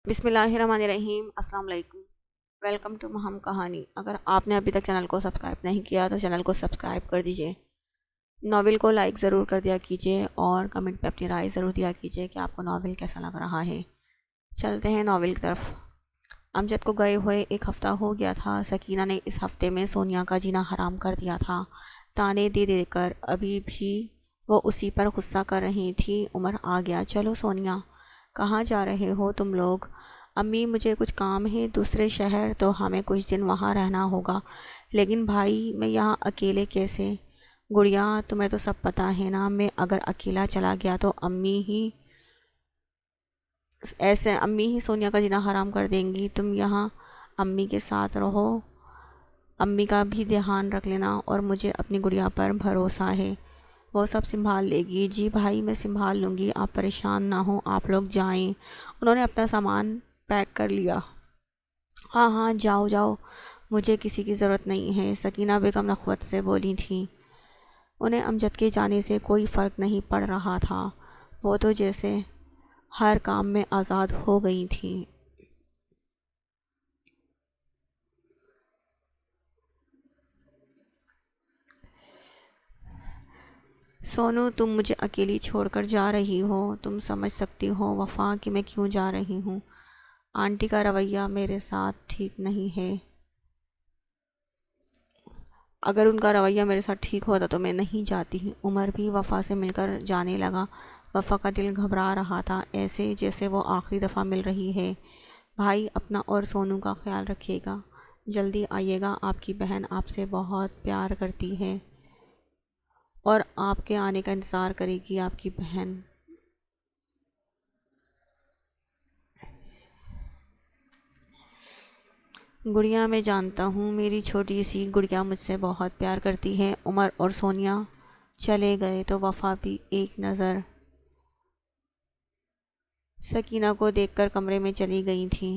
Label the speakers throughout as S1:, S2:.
S1: بسم اللہ الرحمن الرحیم۔ السلام علیکم، ویلکم ٹو مہم کہانی۔ اگر آپ نے ابھی تک چینل کو سبسکرائب نہیں کیا تو چینل کو سبسکرائب کر دیجئے، ناول کو لائک ضرور کر دیا کیجئے اور کمنٹ پہ اپنی رائے ضرور دیا کیجئے کہ آپ کو ناول کیسا لگ رہا ہے۔ چلتے ہیں ناول کی طرف۔ امجد کو گئے ہوئے ایک ہفتہ ہو گیا تھا۔ سکینہ نے اس ہفتے میں سونیا کا جینا حرام کر دیا تھا، تانے دے دے کر۔ ابھی بھی وہ اسی پر غصہ کر رہی تھی۔ عمر آ گیا۔ چلو سونیا، کہاں جا رہے ہو تم لوگ؟ امی مجھے کچھ کام ہے دوسرے شہر، تو ہمیں کچھ دن وہاں رہنا ہوگا، لیکن بھائی میں یہاں اکیلے کیسے؟ گڑیا تمہیں تو سب پتہ ہے نا، میں اگر اکیلا چلا گیا تو امی ہی سونیا کا جینا حرام کر دیں گی۔ تم یہاں امی کے ساتھ رہو، امی کا بھی دھیان رکھ لینا، اور مجھے اپنی گڑیا پر بھروسہ ہے، وہ سب سنبھال لے گی۔ جی بھائی میں سنبھال لوں گی، آپ پریشان نہ ہوں، آپ لوگ جائیں۔ انہوں نے اپنا سامان پیک کر لیا۔ ہاں جاؤ جاؤ، مجھے کسی کی ضرورت نہیں ہے، سکینہ بیگم نخوت سے بولی تھی۔ انہیں امجد کے جانے سے کوئی فرق نہیں پڑ رہا تھا، وہ تو جیسے ہر کام میں آزاد ہو گئی تھی۔ سونو تم مجھے اکیلی چھوڑ کر جا رہی ہو، تم سمجھ سکتی ہو وفا کہ میں کیوں جا رہی ہوں؟ آنٹی کا رویہ میرے ساتھ ٹھیک نہیں ہے۔ اگر ان کا رویہ میرے ساتھ ٹھیک ہوتا تو میں نہیں جاتی۔ عمر بھی وفا سے مل کر جانے لگا۔ وفا کا دل گھبرا رہا تھا، ایسے جیسے وہ آخری دفعہ مل رہی ہے۔ بھائی اپنا اور سونو کا خیال رکھیے گا، جلدی آئیے گا، آپ کی بہن آپ سے بہت پیار کرتی ہے اور آپ کے آنے کا انتظار کرے گی آپ کی بہن۔ گڑیا میں جانتا ہوں، میری چھوٹی سی گڑیا مجھ سے بہت پیار کرتی ہے۔ عمر اور سونیا چلے گئے تو وفا بھی ایک نظر سکینہ کو دیکھ کر کمرے میں چلی گئی تھی۔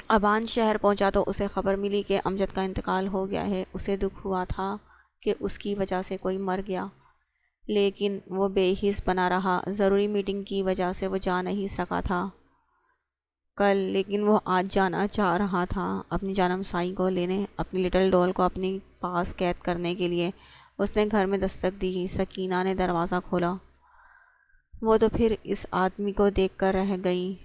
S1: ابان شہر پہنچا تو اسے خبر ملی کہ امجد کا انتقال ہو گیا ہے۔ اسے دکھ ہوا تھا کہ اس کی وجہ سے کوئی مر گیا، لیکن وہ بے حس بنا رہا۔ ضروری میٹنگ کی وجہ سے وہ جا نہیں سکا تھا کل، لیکن وہ آج جانا چاہ رہا تھا اپنی جانم سائی کو لینے، اپنی لٹل ڈول کو اپنے پاس قید کرنے کے لیے۔ اس نے گھر میں دستک دی۔ سکینہ نے دروازہ کھولا۔ وہ تو پھر اس آدمی کو دیکھ کر رہ گئی۔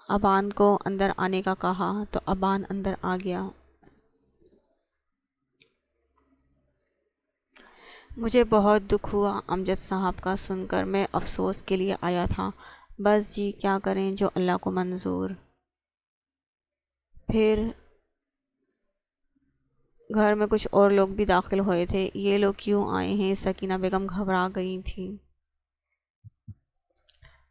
S1: ابان کو اندر آنے کا کہا تو ابان اندر آ گیا۔ مجھے بہت دکھ ہوا امجد صاحب کا سن کر، میں افسوس کے لیے آیا تھا۔ بس جی کیا کریں، جو اللہ کو منظور۔ پھر گھر میں کچھ اور لوگ بھی داخل ہوئے تھے۔ یہ لوگ کیوں آئے ہیں؟ سکینہ بیگم گھبرا گئی تھیں۔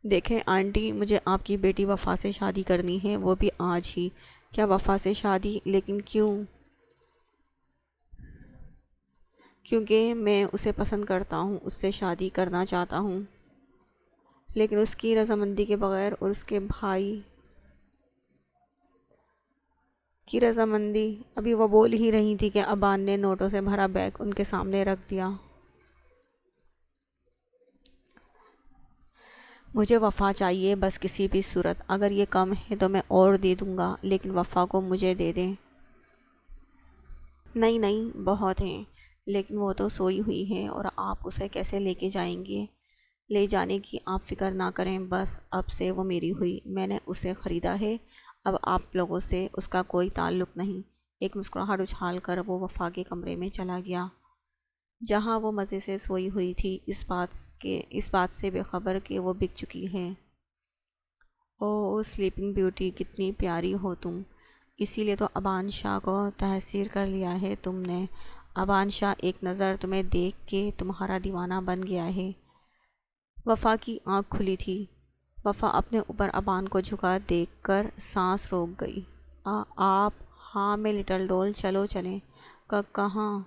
S1: دیکھیں آنٹی، مجھے آپ کی بیٹی وفا سے شادی کرنی ہے، وہ بھی آج ہی۔ کیا وفا سے شادی؟ لیکن کیوں؟ کیونکہ میں اسے پسند کرتا ہوں، اس سے شادی کرنا چاہتا ہوں، لیکن اس کی رضامندی کے بغیر اور اس کے بھائی کی رضامندی۔ ابھی وہ بول ہی رہی تھی کہ ابان نے نوٹوں سے بھرا بیگ ان کے سامنے رکھ دیا۔ مجھے وفا چاہیے، بس کسی بھی صورت، اگر یہ کم ہے تو میں اور دے دوں گا، لیکن وفا کو مجھے دے دیں۔ نہیں بہت ہیں، لیکن وہ تو سوئی ہوئی ہے اور آپ اسے کیسے لے کے جائیں گے؟ لے جانے کی آپ فکر نہ کریں، بس اب سے وہ میری ہوئی، میں نے اسے خریدا ہے، اب آپ لوگوں سے اس کا کوئی تعلق نہیں۔ ایک مسکراہٹ اچھال کر وہ وفا کے کمرے میں چلا گیا، جہاں وہ مزے سے سوئی ہوئی تھی، اس بات سے بے خبر کہ وہ بک چکی ہے۔ او سلیپنگ بیوٹی، کتنی پیاری ہو تم، اسی لیے تو ابان شاہ کو تحسیر کر لیا ہے تم نے۔ ابان شاہ ایک نظر تمہیں دیکھ کے تمہارا دیوانہ بن گیا ہے۔ وفا کی آنکھ کھلی تھی۔ وفا اپنے اوپر ابان کو جھکا دیکھ کر سانس روک گئی۔ آپ؟ ہاں میں لٹل ڈول، چلو چلیں۔ کہاں؟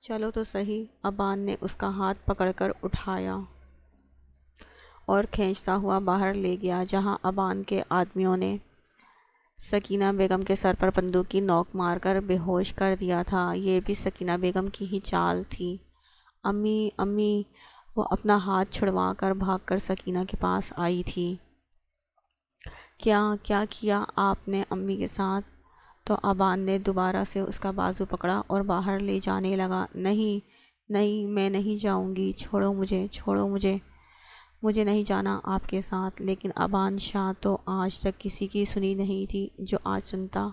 S1: چلو تو صحیح۔ ابان نے اس کا ہاتھ پکڑ کر اٹھایا اور کھینچتا ہوا باہر لے گیا، جہاں ابان کے آدمیوں نے سکینہ بیگم کے سر پر بندوق کی نوک مار کر بے ہوش کر دیا تھا۔ یہ بھی سکینہ بیگم کی ہی چال تھی۔ امی امی، وہ اپنا ہاتھ چھڑوا کر بھاگ کر سکینہ کے پاس آئی تھی۔ کیا کیا آپ نے امی کے ساتھ؟ تو ابان نے دوبارہ سے اس کا بازو پکڑا اور باہر لے جانے لگا۔ نہیں نہیں، میں نہیں جاؤں گی، چھوڑو مجھے، چھوڑو مجھے، مجھے نہیں جانا آپ کے ساتھ۔ لیکن ابان شاہ تو آج تک کسی کی سنی نہیں تھی جو آج سنتا۔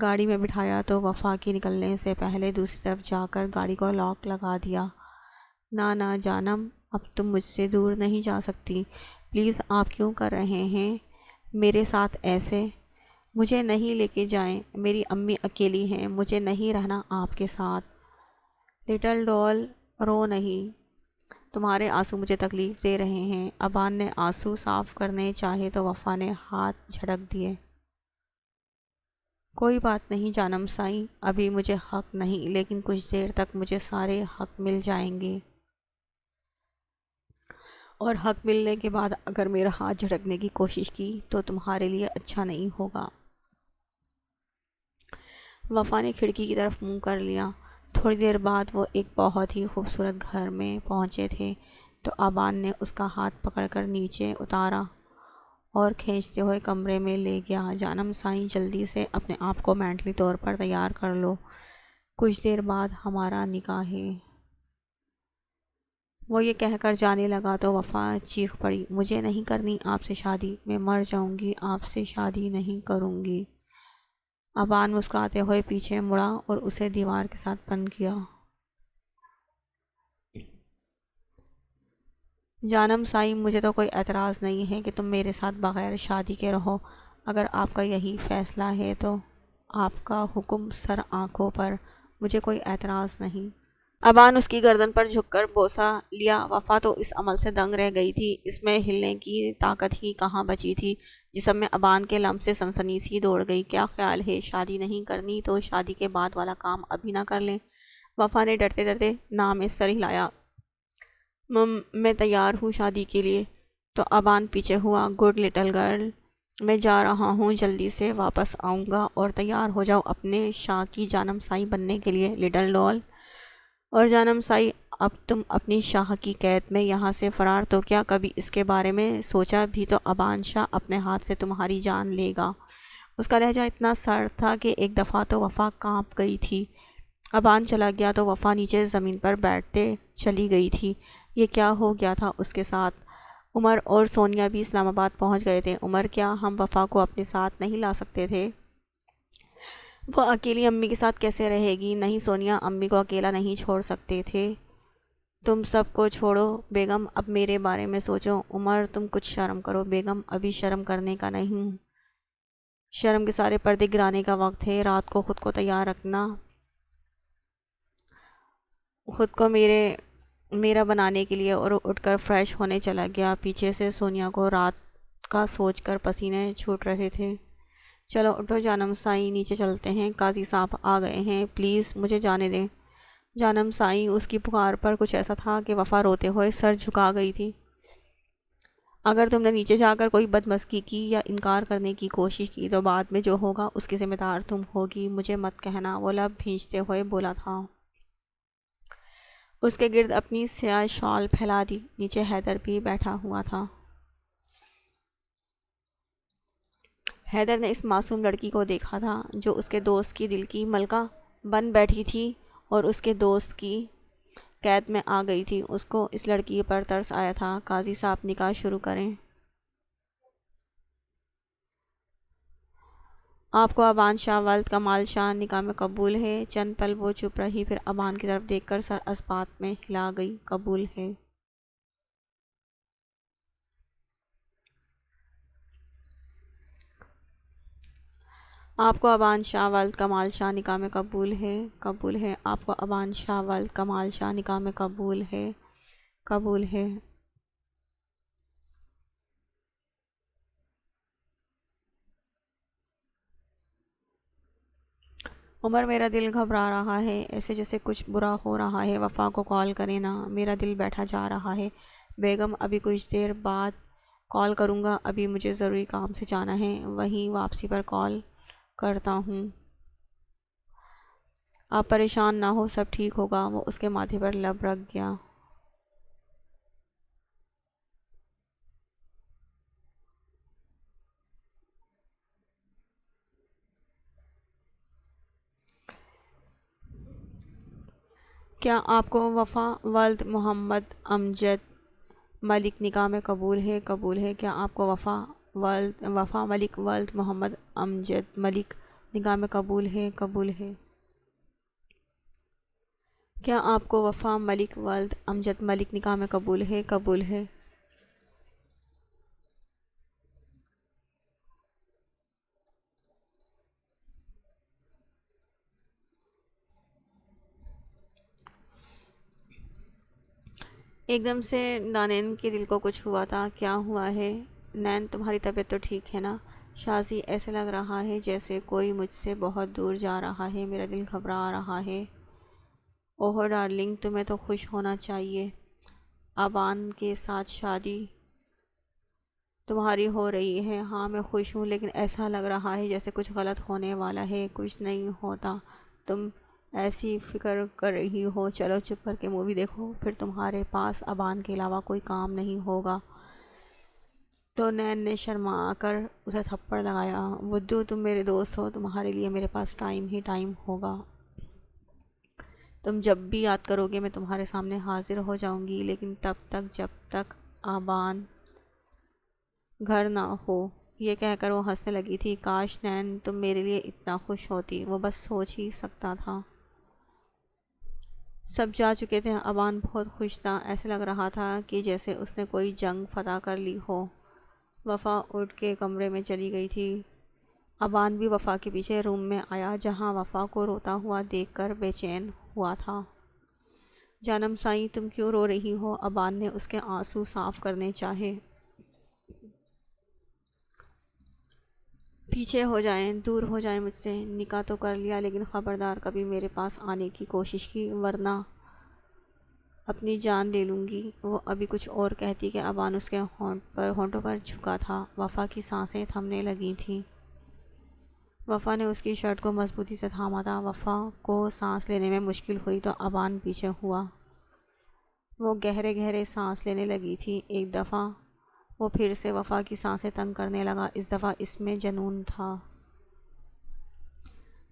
S1: گاڑی میں بٹھایا تو وفا کے نکلنے سے پہلے دوسری طرف جا کر گاڑی کو لاک لگا دیا۔ نہ جانم، اب تم مجھ سے دور نہیں جا سکتی، پلیز آپ کیوں کر رہے ہیں میرے ساتھ ایسے؟ مجھے نہیں لے کے جائیں، میری امی اکیلی ہیں، مجھے نہیں رہنا آپ کے ساتھ۔ لٹل ڈال، رو نہیں، تمہارے آنسو مجھے تکلیف دے رہے ہیں۔ ابان نے آنسو صاف کرنے چاہے تو وفا نے ہاتھ جھٹک دیے۔ کوئی بات نہیں جانم سائیں، ابھی مجھے حق نہیں، لیکن کچھ دیر تک مجھے سارے حق مل جائیں گے، اور حق ملنے کے بعد اگر میرا ہاتھ جھٹکنے کی کوشش کی تو تمہارے لیے اچھا نہیں ہوگا۔ وفا نے کھڑکی کی طرف منہ کر لیا۔ تھوڑی دیر بعد وہ ایک بہت ہی خوبصورت گھر میں پہنچے تھے تو ابان نے اس کا ہاتھ پکڑ کر نیچے اتارا اور کھینچتے ہوئے کمرے میں لے گیا۔ جانم سائیں، جلدی سے اپنے آپ کو مینٹلی طور پر تیار کر لو، کچھ دیر بعد ہمارا نکاح ہے۔ وہ یہ کہہ کر جانے لگا تو وفا چیخ پڑی، مجھے نہیں کرنی آپ سے شادی، میں مر جاؤں گی، آپ سے شادی نہیں کروں گی۔ ابان مسکراتے ہوئے پیچھے مڑا اور اسے دیوار کے ساتھ پن کیا۔ جانم سائیں، مجھے تو کوئی اعتراض نہیں ہے کہ تم میرے ساتھ بغیر شادی کے رہو، اگر آپ کا یہی فیصلہ ہے تو آپ کا حکم سر آنکھوں پر، مجھے کوئی اعتراض نہیں۔ ابان اس کی گردن پر جھک کر بوسہ لیا۔ وفا تو اس عمل سے دنگ رہ گئی تھی، اس میں ہلنے کی طاقت ہی کہاں بچی تھی۔ جسم میں ابان کے لمس سے سنسنی سی دوڑ گئی۔ کیا خیال ہے، شادی نہیں کرنی تو شادی کے بعد والا کام ابھی نہ کر لیں؟ وفا نے ڈرتے ڈرتے نام میں سر ہلایا۔ میں تیار ہوں شادی کے لیے۔ تو ابان پیچھے ہوا۔ گڈ لٹل گرل، میں جا رہا ہوں، جلدی سے واپس آؤں گا، اور تیار ہو جاؤ اپنے شاہ کی جانم سائی بننے کے لیے لٹل ڈال۔ اور جانم سائی، اب تم اپنی شاہ کی قید میں یہاں سے فرار، تو کیا کبھی اس کے بارے میں سوچا بھی تو ابان شاہ اپنے ہاتھ سے تمہاری جان لے گا؟ اس کا لہجہ اتنا سرد تھا کہ ایک دفعہ تو وفا کانپ گئی تھی۔ ابان چلا گیا تو وفا نیچے زمین پر بیٹھتے چلی گئی تھی۔ یہ کیا ہو گیا تھا اس کے ساتھ؟ عمر اور سونیا بھی اسلام آباد پہنچ گئے تھے۔ عمر، کیا ہم وفا کو اپنے ساتھ نہیں لا سکتے تھے؟ وہ اکیلی امی کے ساتھ کیسے رہے گی؟ نہیں سونیا، امی کو اکیلا نہیں چھوڑ سکتے تھے۔ تم سب کو چھوڑو بیگم، اب میرے بارے میں سوچو۔ عمر، تم کچھ شرم کرو بیگم، ابھی شرم کرنے کا نہیں، شرم کے سارے پردے گرانے کا وقت ہے۔ رات کو خود کو تیار رکھنا، خود کو میرا بنانے کے لیے۔ اور اٹھ کر فریش ہونے چلا گیا۔ پیچھے سے سونیا کو رات کا سوچ کر پسینے چھوٹ رہے تھے۔ چلو اٹھو جانم سائیں، نیچے چلتے ہیں، قاضی صاحب آ گئے ہیں، پلیز مجھے جانے دیں۔ جانم سائیں، اس کی پکار پر کچھ ایسا تھا کہ وفا روتے ہوئے سر جھکا گئی تھی۔ اگر تم نے نیچے جا کر کوئی بدمزگی کی یا انکار کرنے کی کوشش کی تو بعد میں جو ہوگا اس کی ذمہ دار تم ہوگی، مجھے مت کہنا، وہ لب بھینچتے ہوئے بولا تھا۔ اس کے گرد اپنی سیاہ شال پھیلا دی۔ نیچے حیدر بھی بیٹھا ہوا تھا۔ حیدر نے اس معصوم لڑکی کو دیکھا تھا جو اس کے دوست کی دل کی ملکہ بن بیٹھی تھی اور اس کے دوست کی قید میں آ گئی تھی۔ اس کو اس لڑکی پر ترس آیا تھا۔ قاضی صاحب، نکاح شروع کریں۔ آپ کو ابان شاہ ولد کمال شاہ نکاح میں قبول ہے؟ چند پل وہ چپ رہی، پھر ابان کی طرف دیکھ کر سر اسبات میں ہلا گئی۔ قبول ہے۔ آپ کو ابان شاہ ولد کمال شاہ نکاح میں قبول ہے؟ قبول ہے۔ آپ کو ابان شاہ ولد کمال شاہ نکاح میں قبول ہے؟ قبول ہے۔ عمر، میرا دل گھبرا رہا ہے، ایسے جیسے کچھ برا ہو رہا ہے۔ وفا کو کال کریں نا، میرا دل بیٹھا جا رہا ہے۔ بیگم، ابھی کچھ دیر بعد کال کروں گا، ابھی مجھے ضروری کام سے جانا ہے، وہیں واپسی پر کال کرتا ہوں۔ آپ پریشان نہ ہو، سب ٹھیک ہوگا۔ وہ اس کے ماتھے پر لب رکھ گیا۔ کیا آپ کو وفا ولد محمد امجد ملک نکاح میں قبول ہے؟ قبول ہے۔ کیا آپ کو وفا ملک ولد محمد امجد ملک نکاح میں قبول ہے؟ قبول ہے۔ کیا آپ کو وفا ملک ولد امجد ملک نکاح میں قبول ہے؟ قبول ہے۔ ایک دم سے نانین کے دل کو کچھ ہوا تھا۔ کیا ہوا ہے نین؟ تمہاری طبیعت تو ٹھیک ہے نا؟ شازی ایسے لگ رہا ہے جیسے کوئی مجھ سے بہت دور جا رہا ہے، میرا دل گھبرا رہا ہے۔ اوہ ڈارلنگ، تمہیں تو خوش ہونا چاہیے، ابان کے ساتھ شادی تمہاری ہو رہی ہے۔ ہاں میں خوش ہوں، لیکن ایسا لگ رہا ہے جیسے کچھ غلط ہونے والا ہے۔ کچھ نہیں ہوتا، تم ایسی فکر کر رہی ہو۔ چلو چپ کر کے مووی دیکھو، پھر تمہارے پاس ابان کے علاوہ کوئی کام نہیں ہوگا۔ تو نین نے شرما کر اسے تھپڑ لگایا۔ بدو تم میرے دوست ہو، تمہارے لیے میرے پاس ٹائم ہی ٹائم ہوگا۔ تم جب بھی یاد کرو گے میں تمہارے سامنے حاضر ہو جاؤں گی، لیکن تب تک جب تک ابان گھر نہ ہو۔ یہ کہہ کر وہ ہنسنے لگی تھی۔ کاش نین تم میرے لیے اتنا خوش ہوتی، وہ بس سوچ ہی سکتا تھا۔ سب جا چکے تھے، ابان بہت خوش تھا، ایسے لگ رہا تھا کہ جیسے اس نے کوئی جنگ فتح کر لی ہو۔ وفا اٹھ کے کمرے میں چلی گئی تھی۔ ابان بھی وفا کے پیچھے روم میں آیا، جہاں وفا کو روتا ہوا دیکھ کر بے چین ہوا تھا۔ جانم سائیں تم کیوں رو رہی ہو؟ ابان نے اس کے آنسو صاف کرنے چاہے۔ پیچھے ہو جائیں، دور ہو جائیں مجھ سے۔ نکاح تو کر لیا، لیکن خبردار کبھی میرے پاس آنے کی کوشش کی، ورنہ اپنی جان لے لوں گی۔ وہ ابھی کچھ اور کہتی کہ ابان اس کے ہونٹوں پر جھکا تھا۔ وفا کی سانسیں تھمنے لگی تھیں۔ وفا نے اس کی شرٹ کو مضبوطی سے تھاما تھا۔ وفا کو سانس لینے میں مشکل ہوئی تو ابان پیچھے ہوا۔ وہ گہرے گہرے سانس لینے لگی تھی۔ ایک دفعہ وہ پھر سے وفا کی سانسیں تنگ کرنے لگا، اس دفعہ اس میں جنون تھا۔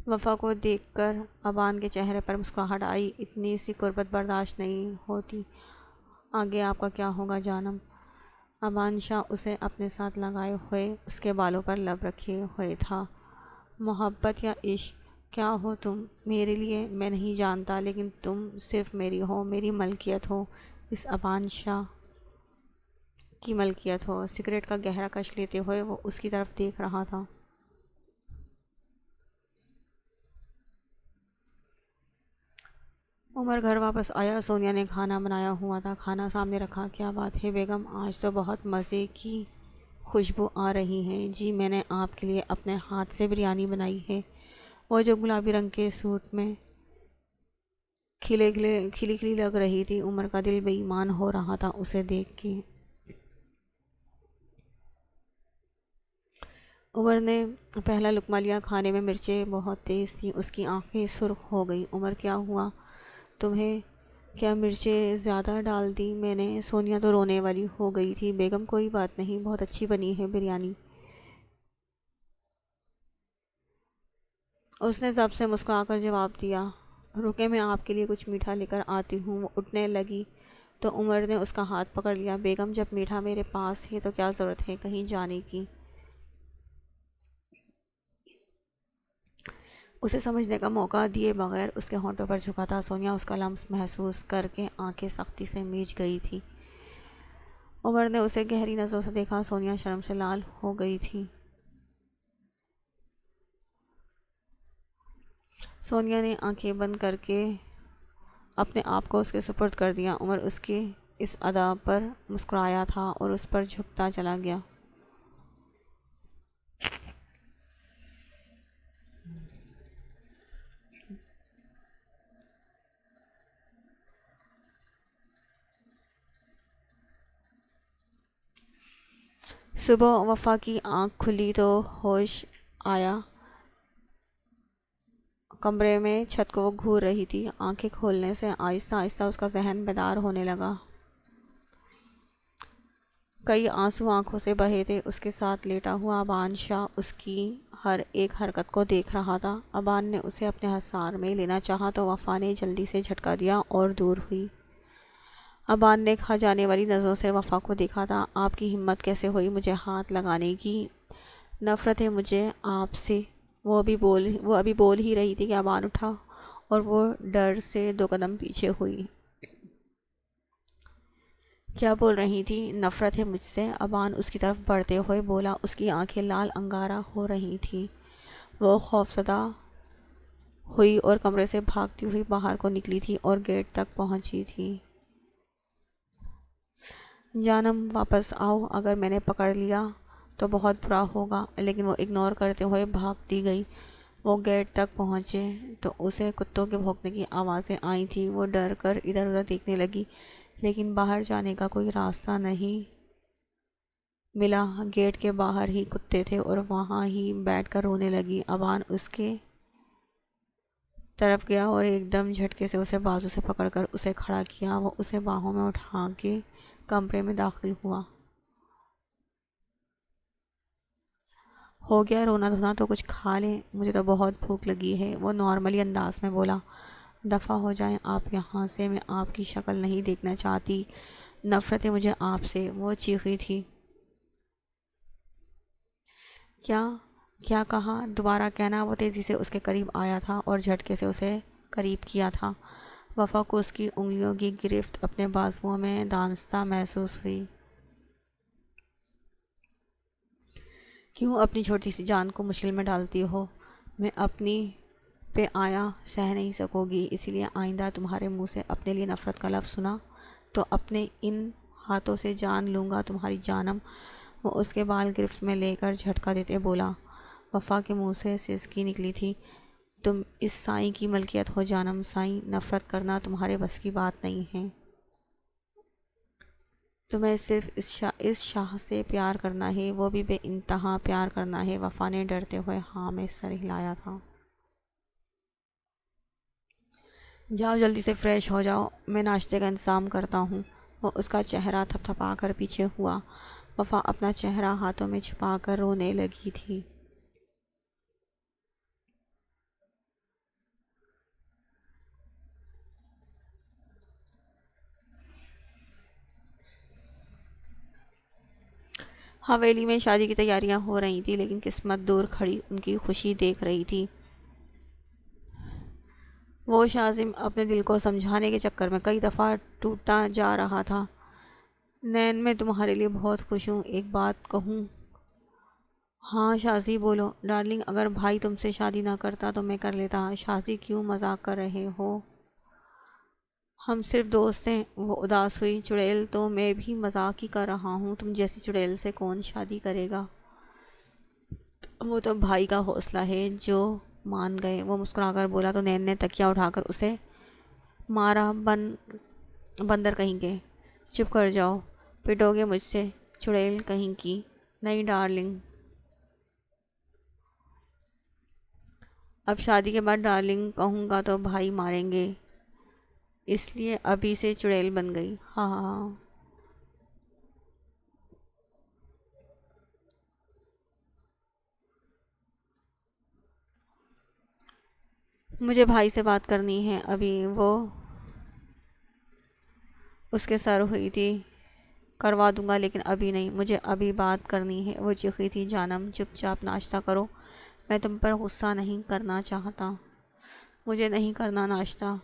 S1: وفا کو دیکھ کر ابان کے چہرے پر مسکراہٹ آئی۔ اتنی سی قربت برداشت نہیں ہوتی۔ آگے آپ کا کیا ہوگا جانم؟ ابان شاہ اسے اپنے ساتھ لگائے ہوئے اس کے بالوں پر لب رکھے ہوئے تھا۔ محبت یا عشق کیا ہو تم میرے لیے میں نہیں جانتا، لیکن تم صرف میری ہو، میری ملکیت ہو، اس ابان شاہ کی ملکیت ہو۔ سگریٹ کا گہرا کش لیتے ہوئے وہ اس کی طرف دیکھ رہا تھا۔ عمر گھر واپس آیا۔ سونیا نے کھانا بنایا ہوا تھا، کھانا سامنے رکھا۔ کیا بات ہے بیگم، آج تو بہت مزے کی خوشبو آ رہی ہے۔ جی میں نے آپ کے لیے اپنے ہاتھ سے بریانی بنائی ہے۔ وہ جو گلابی رنگ کے سوٹ میں کھلی لگ رہی تھی، عمر کا دل بے ایمان ہو رہا تھا اسے دیکھ کے۔ عمر نے پہلا لقمہ لیا، کھانے میں مرچیں بہت تیز تھیں، اس کی آنکھیں سرخ ہو گئیں۔ عمر کیا ہوا تمہیں؟ کیا مرچیں زیادہ ڈال دی میں نے؟ سونیا تو رونے والی ہو گئی تھی۔ بیگم کوئی بات نہیں، بہت اچھی بنی ہے بریانی۔ اس نے ضبط سے مسکرا کر جواب دیا۔ رکے میں آپ کے لیے کچھ میٹھا لے کر آتی ہوں۔ وہ اٹھنے لگی تو عمر نے اس کا ہاتھ پکڑ لیا۔ بیگم جب میٹھا میرے پاس ہے تو کیا ضرورت ہے کہیں جانے کی؟ اسے سمجھنے کا موقع دیے بغیر اس کے ہونٹوں پر جھکا تھا۔ سونیا اس کا لمس محسوس کر کے آنکھیں سختی سے میچ گئی تھی۔ عمر نے اسے گہری نظروں سے دیکھا۔ سونیا شرم سے لال ہو گئی تھی۔ سونیا نے آنکھیں بند کر کے اپنے آپ کو اس کے سپرد کر دیا۔ عمر اس کی اس ادا پر مسکرایا تھا اور اس پر جھکتا چلا گیا۔ صبح وفا کی آنکھ کھلی تو ہوش آیا، کمرے میں چھت کو وہ گھور رہی تھی۔ آنکھیں کھولنے سے آہستہ آہستہ اس کا ذہن بیدار ہونے لگا۔ کئی آنسو آنکھوں سے بہے تھے۔ اس کے ساتھ لیٹا ہوا ابان شاہ اس کی ہر ایک حرکت کو دیکھ رہا تھا۔ ابان نے اسے اپنے حصار میں لینا چاہا تو وفا نے جلدی سے جھٹکا دیا اور دور ہوئی۔ ابان نے کھا جانے والی نظروں سے وفا کو دیکھا تھا۔ آپ کی ہمت کیسے ہوئی مجھے ہاتھ لگانے کی؟ نفرت ہے مجھے آپ سے۔ وہ ابھی بول ہی رہی تھی کہ ابان اٹھا اور وہ ڈر سے 2 قدم پیچھے ہوئی۔ کیا بول رہی تھی؟ نفرت ہے مجھ سے، ابان اس کی طرف بڑھتے ہوئے بولا۔ اس کی آنکھیں لال انگارہ ہو رہی تھیں۔ وہ خوفزدہ ہوئی اور کمرے سے بھاگتی ہوئی باہر کو نکلی تھی اور گیٹ تک پہنچی تھی۔ جانم واپس آؤ، اگر میں نے پکڑ لیا تو بہت برا ہوگا۔ لیکن وہ اگنور کرتے ہوئے بھاگتی گئی۔ وہ گیٹ تک پہنچے تو اسے کتوں کے بھونکنے کی آوازیں آئی تھیں۔ وہ ڈر کر ادھر ادھر دیکھنے لگی لیکن باہر جانے کا کوئی راستہ نہیں ملا۔ گیٹ کے باہر ہی کتے تھے اور وہاں ہی بیٹھ کر رونے لگی۔ ابان اس کے طرف گیا اور ایک دم جھٹکے سے اسے بازو سے پکڑ کر اسے کھڑا کیا۔ وہ اسے باہوں میں اٹھا کے کمرے میں داخل ہوا۔ ہو گیا رونا دھونا تو کچھ کھا لیں، مجھے تو بہت بھوک لگی ہے، وہ نارملی انداز میں بولا۔ دفع ہو جائیں آپ یہاں سے، میں آپ کی شکل نہیں دیکھنا چاہتی۔ نفرت ہے مجھے آپ سے، وہ چیخی تھی۔ کیا کہا؟ دوبارہ کہنا۔ وہ تیزی سے اس کے قریب آیا تھا اور جھٹکے سے اسے قریب کیا تھا۔ وفا کو اس کی انگلیوں کی گرفت اپنے بازوؤں میں دانستہ محسوس ہوئی۔ کیوں اپنی چھوٹی سی جان کو مشکل میں ڈالتی ہو؟ میں اپنی پہ آیا سہ نہیں سکو گی، اسی لیے آئندہ تمہارے منہ سے اپنے لیے نفرت کا لفظ سنا تو اپنے ان ہاتھوں سے جان لوں گا تمہاری جانم۔ وہ اس کے بال گرفت میں لے کر جھٹکا دیتے بولا۔ وفا کے منہ سے سسکی نکلی تھی۔ تم اس سائیں کی ملکیت ہو جانم، سائیں، نفرت کرنا تمہارے بس کی بات نہیں ہے۔ تمہیں صرف اس شاہ سے پیار کرنا ہے، وہ بھی بے انتہا پیار کرنا ہے۔ وفا نے ڈرتے ہوئے ہاں میں سر ہلایا تھا۔ جاؤ جلدی سے فریش ہو جاؤ، میں ناشتے کا انتظام کرتا ہوں۔ وہ اس کا چہرہ تھپ تھپا کر پیچھے ہوا۔ وفا اپنا چہرہ ہاتھوں میں چھپا کر رونے لگی تھی۔ حویلی میں شادی کی تیاریاں ہو رہی تھیں لیکن قسمت دور کھڑی ان کی خوشی دیکھ رہی تھی۔ وہ شازم اپنے دل کو سمجھانے کے چکر میں کئی دفعہ ٹوٹتا جا رہا تھا۔ نین میں تمہارے لیے بہت خوش ہوں، ایک بات کہوں؟ ہاں شازی بولو۔ ڈارلنگ، اگر بھائی تم سے شادی نہ کرتا تو میں کر لیتا۔ شازی کیوں مذاق کر رہے ہو؟ ہم صرف دوست ہیں۔ وہ اداس ہوئی۔ چڑیل، تو میں بھی مذاق ہی کر رہا ہوں، تم جیسی چڑیل سے کون شادی کرے گا؟ وہ تو بھائی کا حوصلہ ہے جو مان گئے، وہ مسکرا کر بولا تو نین نے تکیہ اٹھا کر اسے مارا۔ بندر کہیں کے، چپ کر جاؤ، پٹو گے مجھ سے، چڑیل کہیں کی۔ نہیں ڈارلنگ، اب شادی کے بعد ڈارلنگ کہوں گا تو بھائی ماریں گے، اس لیے ابھی سے چڑیل بن گئی۔ ہاں ہاں ہاں۔ مجھے بھائی سے بات کرنی ہے ابھی۔ وہ اس کے سر ہوئی تھی۔ کروا دوں گا لیکن ابھی نہیں، مجھے ابھی بات کرنی ہے، وہ چیخی تھی۔ جانم چپ چاپ ناشتہ کرو، میں تم پر غصہ نہیں کرنا چاہتا۔ مجھے نہیں کرنا ناشتہ،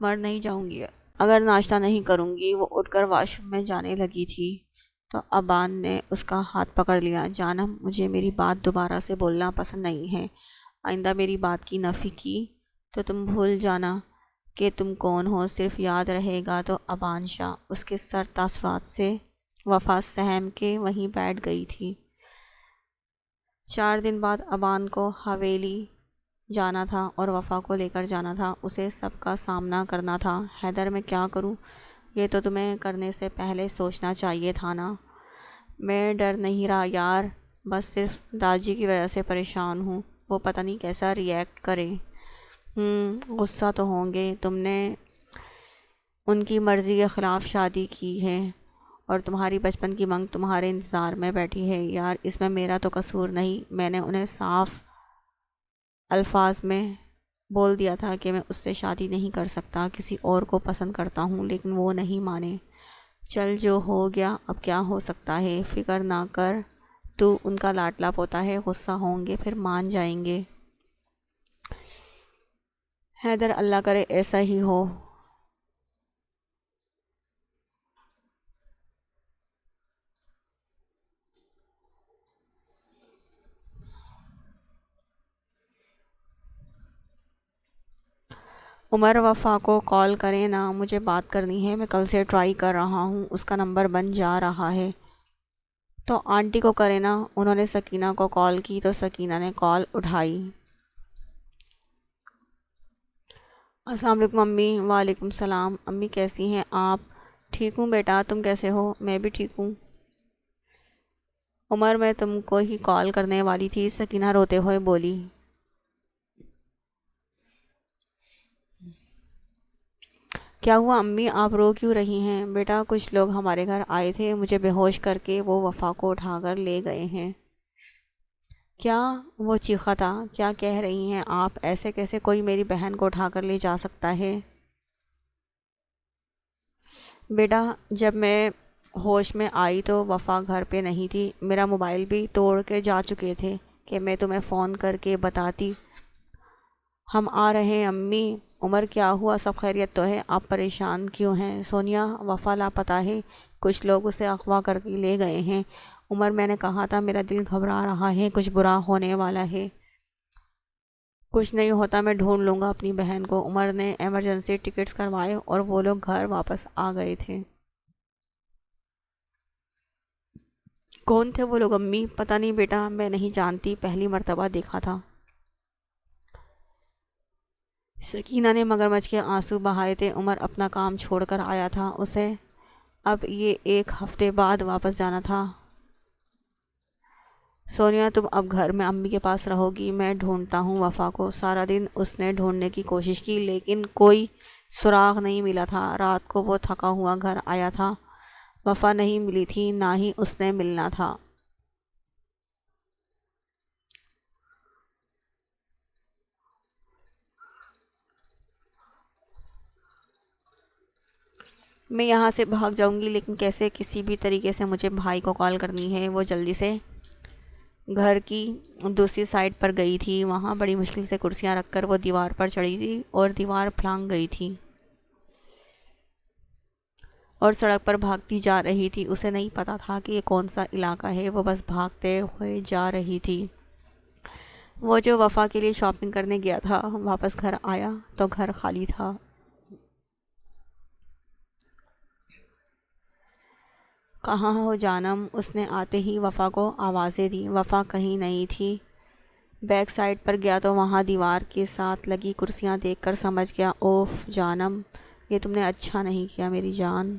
S1: مر نہیں جاؤں گی اگر ناشتہ نہیں کروں گی۔ وہ اٹھ کر واش روم میں جانے لگی تھی تو ابان نے اس کا ہاتھ پکڑ لیا۔ جانم، مجھے میری بات دوبارہ سے بولنا پسند نہیں ہے، آئندہ میری بات کی نفی کی تو تم بھول جانا کہ تم کون ہو، صرف یاد رہے گا تو ابان شاہ۔ اس کے سر تاثرات سے وفا سہم کے وہیں بیٹھ گئی تھی۔ 4 دن بعد ابان کو حویلی جانا تھا اور وفا کو لے کر جانا تھا۔ اسے سب کا سامنا کرنا تھا۔ حیدر، میں کیا کروں؟ یہ تو تمہیں کرنے سے پہلے سوچنا چاہیے تھا نا۔ میں ڈر نہیں رہا یار، بس صرف داجی کی وجہ سے پریشان ہوں، وہ پتہ نہیں کیسا ریئیکٹ کریں۔ غصہ تو ہوں گے، تم نے ان کی مرضی کے خلاف شادی کی ہے اور تمہاری بچپن کی منگ تمہارے انتظار میں بیٹھی ہے۔ یار اس میں میرا تو قصور نہیں، میں نے انہیں صاف الفاظ میں بول دیا تھا کہ میں اس سے شادی نہیں کر سکتا، کسی اور کو پسند کرتا ہوں، لیکن وہ نہیں مانے۔ چل جو ہو گیا اب کیا ہو سکتا ہے، فکر نہ کر، تو ان کا لاڈلا پوتا ہے، غصہ ہوں گے پھر مان جائیں گے۔ حیدر اللہ کرے ایسا ہی ہو۔ عمر وفا کو کال کریں نا، مجھے بات کرنی ہے، میں کل سے ٹرائی کر رہا ہوں، اس کا نمبر بن جا رہا ہے۔ تو آنٹی کو کریں نا، انہوں نے سکینہ کو کال کی تو سکینہ نے کال اٹھائی۔ السلام علیکم امی۔ وعلیکم السلام۔ امی کیسی ہیں آپ؟ ٹھیک ہوں بیٹا، تم کیسے ہو؟ میں بھی ٹھیک ہوں۔ عمر میں تم کو ہی کال کرنے والی تھی، سکینہ روتے ہوئے بولی۔ کیا ہوا امی، آپ رو کیوں رہی ہیں؟ بیٹا کچھ لوگ ہمارے گھر آئے تھے، مجھے بے ہوش کر کے وہ وفا کو اٹھا کر لے گئے ہیں۔ کیا؟ وہ چیخا تھا۔ کیا کہہ رہی ہیں آپ؟ ایسے کیسے کوئی میری بہن کو اٹھا کر لے جا سکتا ہے؟ بیٹا جب میں ہوش میں آئی تو وفا گھر پہ نہیں تھی، میرا موبائل بھی توڑ کے جا چکے تھے کہ میں تمہیں فون کر کے بتاتی۔ ہم آ رہے ہیں امی۔ عمر کیا ہوا، سب خیریت تو ہے؟ آپ پریشان کیوں ہیں؟ سونیا وفا لاپتہ ہے، کچھ لوگ اسے اغوا کر کے لے گئے ہیں۔ عمر میں نے کہا تھا میرا دل گھبرا رہا ہے، کچھ برا ہونے والا ہے۔ کچھ نہیں ہوتا، میں ڈھونڈ لوں گا اپنی بہن کو۔ عمر نے ایمرجنسی ٹکٹس کروائے اور وہ لوگ گھر واپس آ گئے تھے۔ کون تھے وہ لوگ امی؟ پتہ نہیں بیٹا، میں نہیں جانتی، پہلی مرتبہ دیکھا تھا۔ سکینہ نے مگرمچھ کے آنسو بہائے تھے۔ عمر اپنا کام چھوڑ کر آیا تھا، اسے اب یہ 1 ہفتے بعد واپس جانا تھا۔ سونیا تم اب گھر میں امی کے پاس رہو گی، میں ڈھونڈتا ہوں وفا کو۔ سارا دن اس نے ڈھونڈنے کی کوشش کی لیکن کوئی سراغ نہیں ملا تھا۔ رات کو وہ تھکا ہوا گھر آیا تھا، وفا نہیں ملی تھی، نہ ہی اس نے ملنا تھا۔ میں یہاں سے بھاگ جاؤں گی لیکن کیسے؟ کسی بھی طریقے سے مجھے بھائی کو کال کرنی ہے۔ وہ جلدی سے گھر کی دوسری سائڈ پر گئی تھی، وہاں بڑی مشکل سے کرسیاں رکھ کر وہ دیوار پر چڑھی تھی اور دیوار پھلانگ گئی تھی اور سڑک پر بھاگتی جا رہی تھی۔ اسے نہیں پتا تھا کہ یہ کون سا علاقہ ہے، وہ بس بھاگتے ہوئے جا رہی تھی۔ وہ جو وفا کے لیے شاپنگ کرنے گیا تھا، واپس گھر آیا تو گھر خالی تھا۔ کہاں ہو جانم؟ اس نے آتے ہی وفا کو آوازیں دی۔ وفا کہیں نہیں تھی۔ بیک سائڈ پر گیا تو وہاں دیوار کے ساتھ لگی کرسیاں دیکھ کر سمجھ گیا، اوف جانم، یہ تم نے اچھا نہیں کیا میری جان۔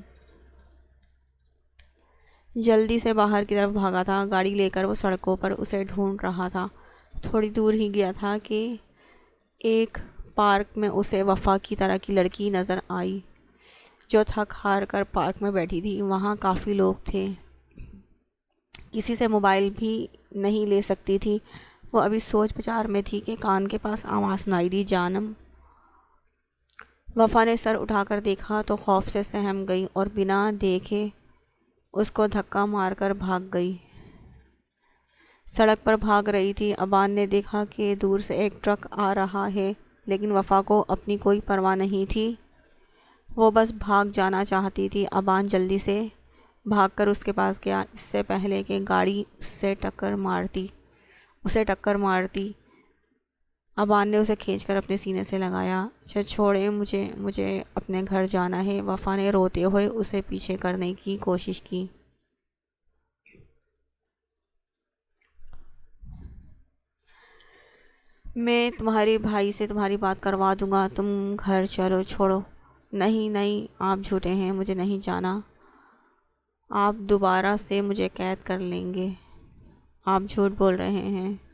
S1: جلدی سے باہر کی طرف بھاگا تھا، گاڑی لے کر وہ سڑکوں پر اسے ڈھونڈ رہا تھا۔ تھوڑی دور ہی گیا تھا کہ ایک پارک میں اسے وفا کی طرح کی لڑکی نظر آئی جو تھک ہار کر پارک میں بیٹھی تھی۔ وہاں کافی لوگ تھے، کسی سے موبائل بھی نہیں لے سکتی تھی۔ وہ ابھی سوچ بچار میں تھی کہ کان کے پاس آواز سنائی دی، جانم۔ وفا نے سر اٹھا کر دیکھا تو خوف سے سہم گئی اور بنا دیکھے اس کو دھکا مار کر بھاگ گئی۔ سڑک پر بھاگ رہی تھی۔ ابان نے دیکھا کہ دور سے ایک ٹرک آ رہا ہے لیکن وفا کو اپنی کوئی پرواہ نہیں تھی، وہ بس بھاگ جانا چاہتی تھی۔ ابان جلدی سے بھاگ کر اس کے پاس گیا، اس سے پہلے کہ گاڑی اسے ٹکر مارتی۔ ابان نے اسے کھینچ کر اپنے سینے سے لگایا۔ اچھا چھوڑیں مجھے اپنے گھر جانا ہے۔ وفا نے روتے ہوئے اسے پیچھے کرنے کی کوشش کی۔ میں تمہارے بھائی سے تمہاری بات کروا دوں گا، تم گھر چلو۔ چھوڑو، نہیں آپ جھوٹے ہیں، مجھے نہیں جانا۔ آپ دوبارہ سے مجھے قید کر لیں گے۔ آپ جھوٹ بول رہے ہیں۔